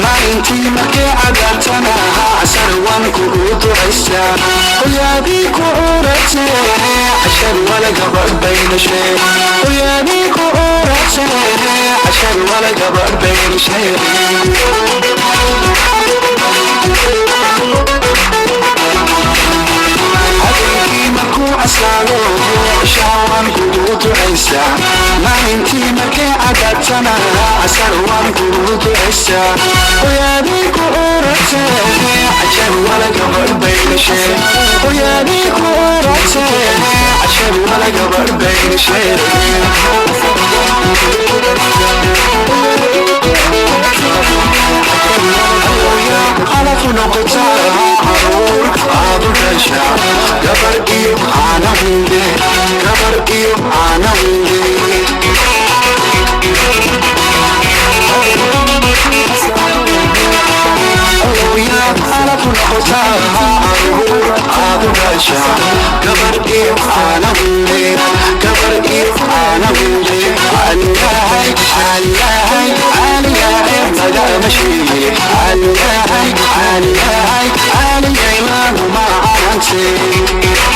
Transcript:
maalintii markay cadaantana casar waan kugu ducaystaa hooyadii ku uratee cashar wala gabadh bay dhashay hooyadii ku uratee cashar wala gabadh bay dhashay habeenkii markuu casaado shaawan kugu ducaystaa maalintii markay cadaantana casar waan kugu ducaystaa hooyadii ku uratee cashar wala gabadh bay dhashay hooyadii ku uratee cashar wala gabadh bay dhashay على نقطة عروق عادو دشا قبر إيو أنا وندي قبر إيو أنا وندي على نقطة عروق عادو دشا قبر إيو أنا وندي قبر إيو أنا وندي علياي علياي علياي مدى مشي علياي علياي علياي ما هو ما عنتي